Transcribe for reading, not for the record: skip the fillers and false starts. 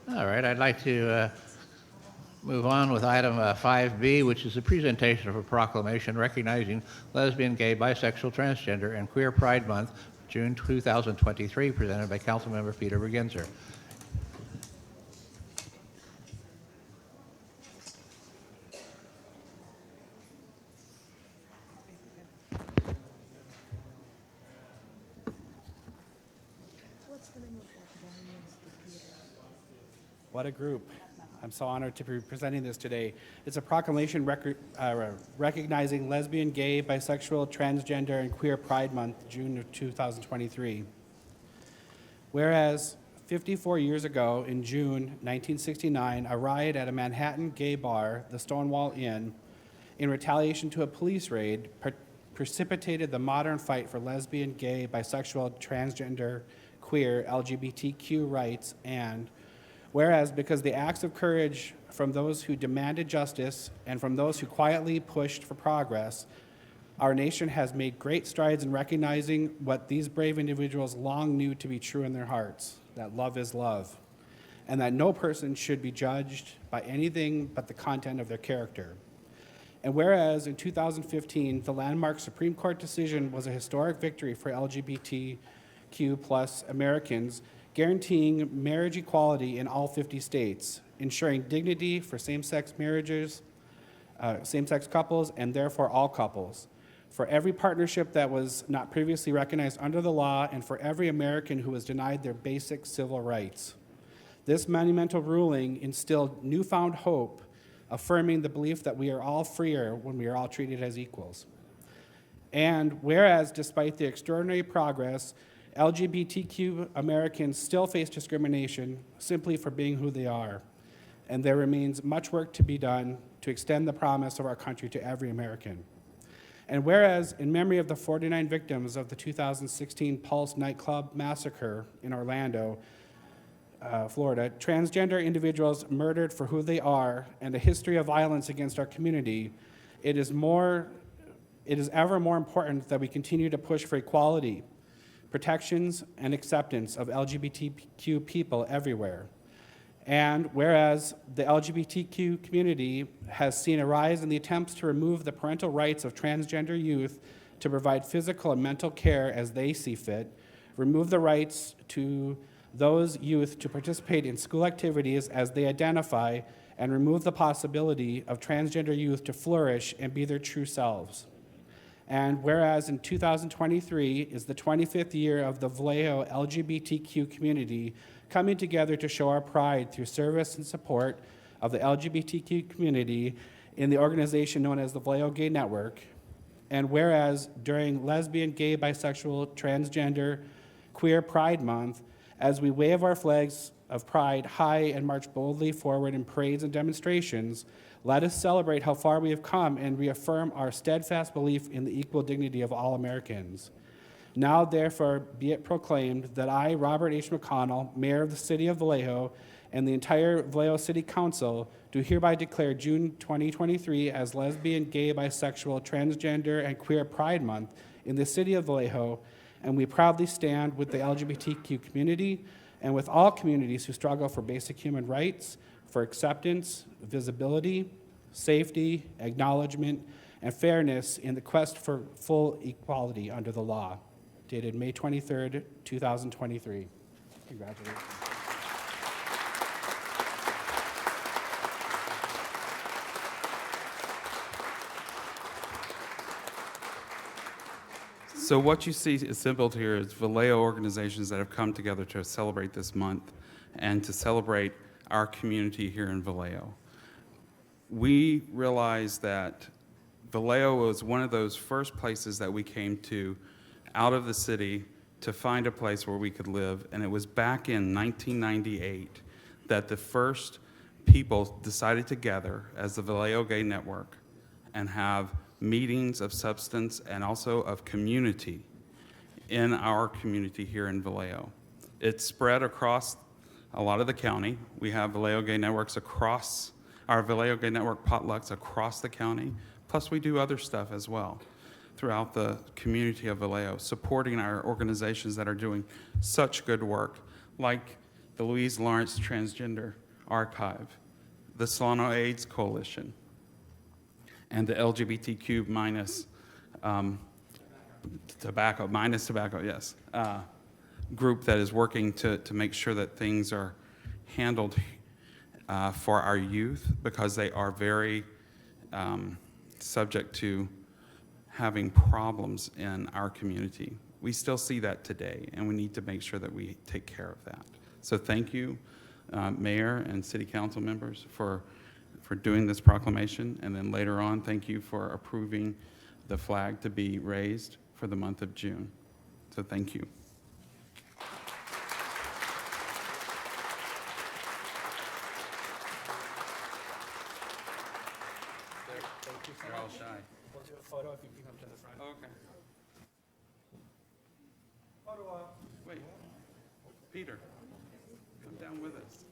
All right, I'd like to move on with item 5B, which is a presentation of a proclamation recognizing lesbian, gay, bisexual, transgender, and queer Pride Month, June 2023, presented by Councilmember Peter Bregenzer. What a group. I'm so honored to be presenting this today. It's a proclamation recognizing lesbian, gay, bisexual, transgender, and queer Pride Month, June of 2023. Whereas 54 years ago, in June 1969, a riot at a Manhattan gay bar, the Stonewall Inn, in retaliation to a police raid, precipitated the modern fight for lesbian, gay, bisexual, transgender, queer, LGBTQ rights, and whereas because the acts of courage from those who demanded justice and from those who quietly pushed for progress, our nation has made great strides in recognizing what these brave individuals long knew to be true in their hearts, that love is love, and that no person should be judged by anything but the content of their character. And whereas in 2015, the landmark Supreme Court decision was a historic victory for LGBTQ plus Americans, guaranteeing marriage equality in all 50 states, ensuring dignity for same-sex marriages, same-sex couples, and therefore all couples, for every partnership that was not previously recognized under the law, and for every American who was denied their basic civil rights. This monumental ruling instilled newfound hope, affirming the belief that we are all freer when we are all treated as equals. And whereas, despite the extraordinary progress, LGBTQ Americans still face discrimination simply for being who they are, and there remains much work to be done to extend the promise of our country to every American. And whereas, in memory of the 49 victims of the 2016 Pulse nightclub massacre in Orlando, Florida, transgender individuals murdered for who they are, and a history of violence against our community, it is ever more important that we continue to push for equality, protections, and acceptance of LGBTQ people everywhere. And whereas the LGBTQ community has seen a rise in the attempts to remove the parental rights of transgender youth to provide physical and mental care as they see fit, remove the rights to those youth to participate in school activities as they identify, and remove the possibility of transgender youth to flourish and be their true selves. And whereas in 2023 is the 25th year of the Vallejo LGBTQ community coming together to show our pride through service and support of the LGBTQ community in the organization known as the Vallejo Gay Network. And whereas during lesbian, gay, bisexual, transgender, queer Pride Month, as we wave our flags of pride high and march boldly forward in parades and demonstrations, let us celebrate how far we have come and reaffirm our steadfast belief in the equal dignity of all Americans. Now, therefore, be it proclaimed that I, Robert H. McConnell, Mayor of the City of Vallejo, and the entire Vallejo City Council do hereby declare June 2023 as Lesbian, Gay, Bisexual, Transgender, and Queer Pride Month in the City of Vallejo, and we proudly stand with the LGBTQ community and with all communities who struggle for basic human rights, for acceptance, visibility, safety, acknowledgement, and fairness in the quest for full equality under the law. Dated May 23rd, 2023. Congratulations. So what you see assembled here is Vallejo organizations that have come together to celebrate this month and to celebrate our community here in Vallejo. We realized that Vallejo was one of those first places that we came to out of the city to find a place where we could live, and it was back in 1998 that the first people decided to gather as the Vallejo Gay Network and have meetings of substance and also of community in our community here in Vallejo. It's spread across a lot of the county. We have Vallejo Gay Networks across, our Vallejo Gay Network potlucks across the county, plus we do other stuff as well throughout the community of Vallejo, supporting our organizations that are doing such good work, like the Louise Lawrence Transgender Archive, the Solano AIDS Coalition, and the LGBTQ minus tobacco, yes, group that is working to make sure that things are handled for our youth, because they are very subject to having problems in our community. We still see that today, and we need to make sure that we take care of that. So thank you, Mayor and City Council members, for doing this proclamation, and then later on, thank you for approving the flag to be raised for the month of June. So thank you. Thank you so They're all much. shy. We'll do a photo if you can come to the front. Okay. Wait, Peter, come down with us.